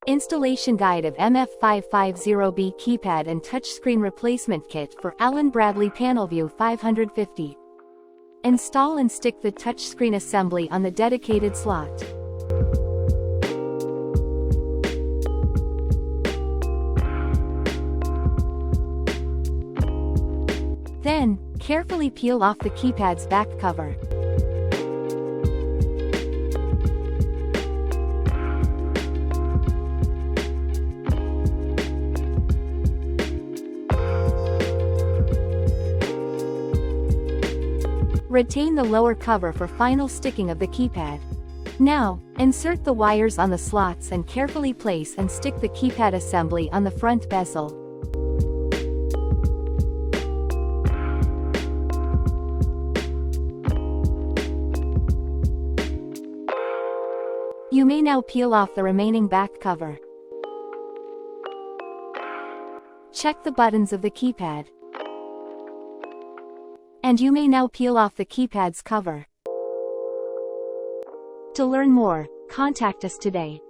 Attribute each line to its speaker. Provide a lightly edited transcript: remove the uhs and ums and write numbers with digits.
Speaker 1: Installation Guide of MF550B Keypad and Touchscreen Replacement Kit for Allen Bradley Panelview 550. Install and stick the touchscreen assembly on the dedicated slot. Then, carefully peel off the keypad's back cover. Retain the lower cover for final sticking of the keypad. Now, insert the wires on the slots and carefully place and stick the keypad assembly on the front bezel. You may now peel off the remaining back cover. Check the buttons of the keypad. And you may now peel off the keypad's cover. To learn more, contact us today.